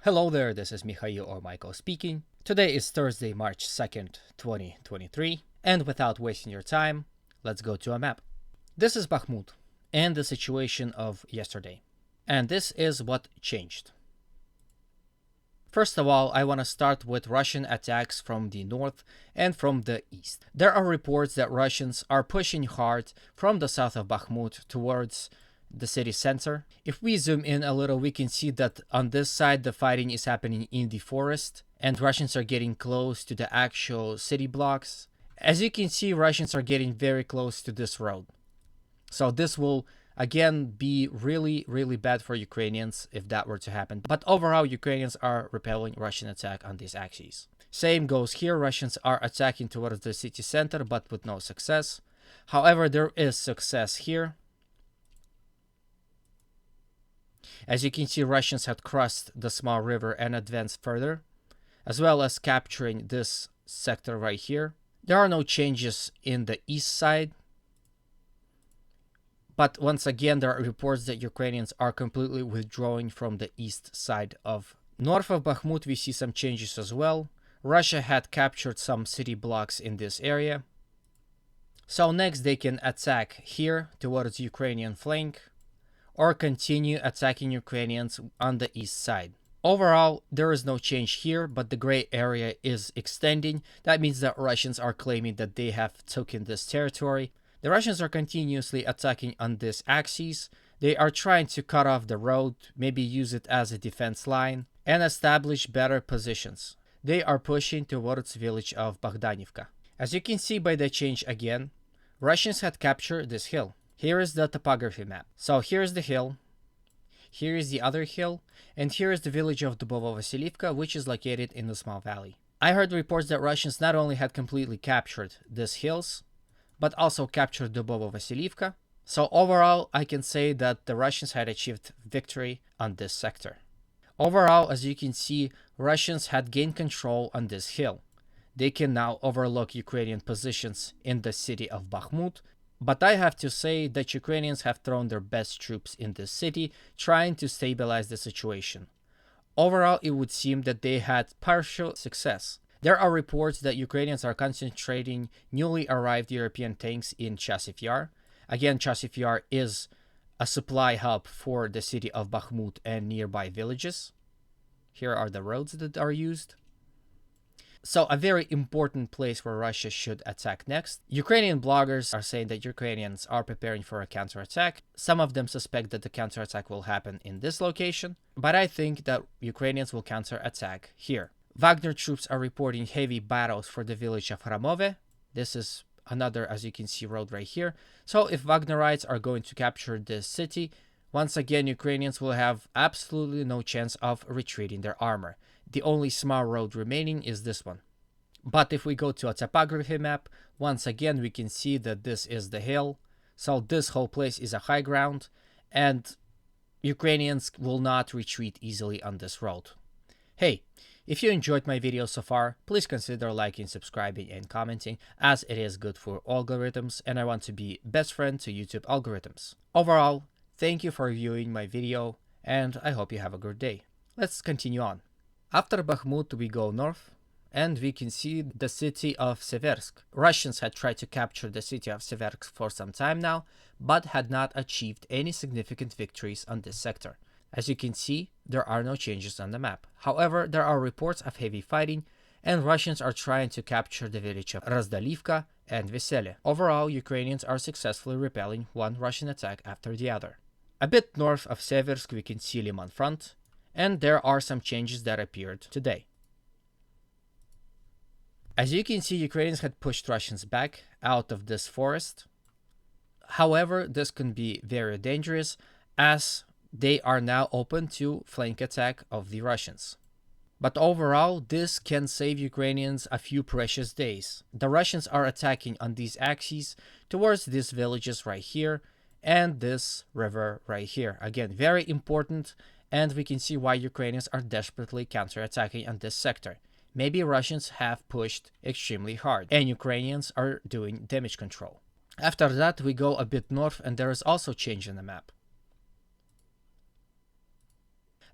Hello there, this is Mikhail or Michael speaking. Today is Thursday, March 2nd, 2023, and without wasting your time, let's go to a map. This is Bakhmut and the situation of yesterday. And this is what changed. First of all, I want to start with Russian attacks from the north and from the east. There are reports that Russians are pushing hard from the south of Bakhmut towards the city center. If we zoom in a little, we can see that on this side the fighting is happening in the forest and Russians are getting close to the actual city blocks. As you can see, Russians are getting very close to this road. So this will again be really bad for Ukrainians if that were to happen. But overall, Ukrainians are repelling Russian attack on these axes. Same goes here. Russians are attacking towards the city center but with no success. However, there is success here. As you can see, Russians had crossed the small river and advanced further, as well as capturing this sector right here. There are no changes in the east side, but once again, there are reports that Ukrainians are completely withdrawing from the east side of. North of Bakhmut, we see some changes as well. Russia had captured some city blocks in this area. So next they can attack here towards Ukrainian flank, or continue attacking Ukrainians on the east side. Overall, there is no change here, but the gray area is extending. That means that Russians are claiming that they have taken this territory. The Russians are continuously attacking on this axis. They are trying to cut off the road, maybe use it as a defense line, and establish better positions. They are pushing towards the village of Bogdanivka. As you can see by the change again, Russians had captured this hill. Here is the topography map. So here's the hill, here is the other hill, and here is the village of Dubovo-Vasilivka, which is located in the small valley. I heard reports that Russians not only had completely captured these hills, but also captured Dubovo-Vasilivka. So overall, I can say that the Russians had achieved victory on this sector. Overall, as you can see, Russians had gained control on this hill. They can now overlook Ukrainian positions in the city of Bakhmut. But I have to say that Ukrainians have thrown their best troops in this city, trying to stabilize the situation. Overall, it would seem that they had partial success. There are reports that Ukrainians are concentrating newly arrived European tanks in Chasiv Yar. Again, Chasiv Yar is a supply hub for the city of Bakhmut and nearby villages. Here are the roads that are used. So a very important place where Russia should attack next. Ukrainian bloggers are saying that Ukrainians are preparing for a counterattack. Some of them suspect that the counterattack will happen in this location, but I think that Ukrainians will counterattack here. Wagner troops are reporting heavy battles for the village of Hramove. This is another, as you can see, road right here. So if Wagnerites are going to capture this city, once again, Ukrainians will have absolutely no chance of retreating their armor. The only small road remaining is this one. But if we go to a topography map, once again we can see that this is the hill. So this whole place is a high ground, and Ukrainians will not retreat easily on this road. Hey, if you enjoyed my video so far, please consider liking, subscribing, and commenting, as it is good for algorithms and I want to be best friend to YouTube algorithms. Overall, thank you for viewing my video, and I hope you have a good day. Let's continue on. After Bakhmut, we go north, and we can see the city of Seversk. Russians had tried to capture the city of Seversk for some time now, but had not achieved any significant victories on this sector. As you can see, there are no changes on the map. However, there are reports of heavy fighting, and Russians are trying to capture the village of Razdalivka and Vesele. Overall, Ukrainians are successfully repelling one Russian attack after the other. A bit north of Seversk, we can see Liman front, and there are some changes that appeared today. As you can see, Ukrainians had pushed Russians back out of this forest. However, this can be very dangerous as they are now open to flank attack of the Russians. But overall, this can save Ukrainians a few precious days. The Russians are attacking on these axes towards these villages right here and this river right here. Again, very important, and we can see why Ukrainians are desperately counterattacking on this sector. Maybe Russians have pushed extremely hard, and Ukrainians are doing damage control. After that, we go a bit north, and there is also change in the map.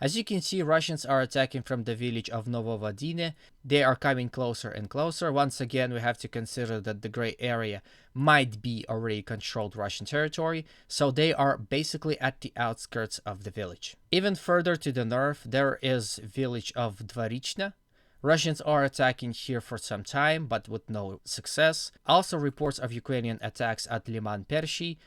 As you can see, Russians are attacking from the village of Novovodine. They are coming closer and closer. Once again, we have to consider that the gray area might be already controlled Russian territory, so they are basically at the outskirts of the village. Even further to the north, there is village of Dvorichna. Russians are attacking here for some time, but with no success. Also reports of Ukrainian attacks at Liman Pershi,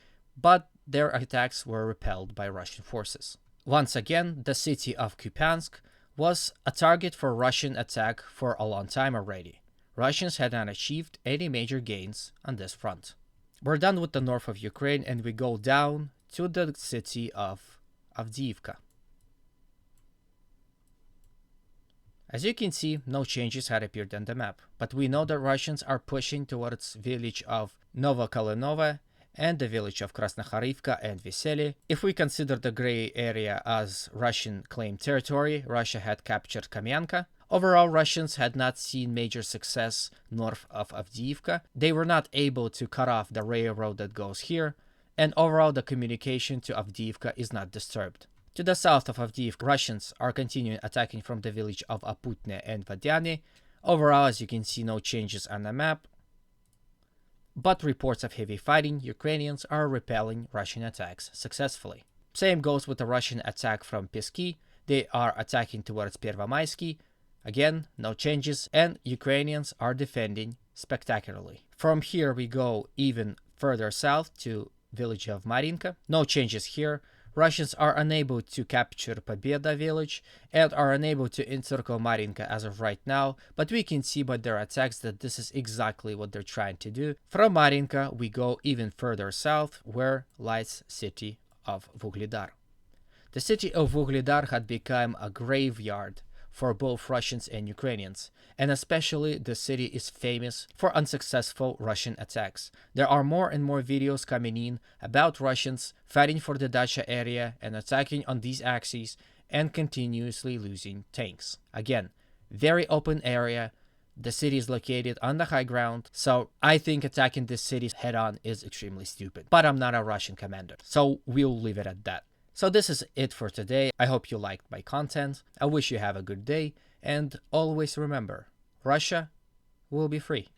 but their attacks were repelled by Russian forces. Once again, the city of Kupiansk was a target for Russian attack for a long time already. Russians had not achieved any major gains on this front. We're done with the north of Ukraine and we go down to the city of Avdiivka. As you can see, no changes had appeared on the map, but we know that Russians are pushing towards village of Novokalinova and the village of Krasnokharivka and Vesely. If we consider the gray area as Russian claimed territory, Russia had captured Kamyanka. Overall, Russians had not seen major success north of Avdiivka. They were not able to cut off the railroad that goes here, and overall the communication to Avdiivka is not disturbed. To the south of Avdiivka, Russians are continuing attacking from the village of Aputne and Vadyane. Overall, as you can see, no changes on the map. But reports of heavy fighting, Ukrainians are repelling Russian attacks successfully. Same goes with the Russian attack from Pisky. They are attacking towards Pervomaisky. Again, no changes, and Ukrainians are defending spectacularly. From here we go even further south to village of Marinka. No changes here. Russians are unable to capture Pobeda village and are unable to encircle Marinka as of right now, but we can see by their attacks that this is exactly what they're trying to do. From Marinka, we go even further south, where lies city of Vuhledar. The city of Vuhledar had become a graveyard for both Russians and Ukrainians, and especially the city is famous for unsuccessful Russian attacks. There are more and more videos coming in about Russians fighting for the Dacha area and attacking on these axes and continuously losing tanks. Again, very open area. The city is located on the high ground, so I think attacking this city head-on is extremely stupid. But I'm not a Russian commander, so we'll leave it at that. So this is it for today. I hope you liked my content. I wish you have a good day, and always remember, Russia will be free.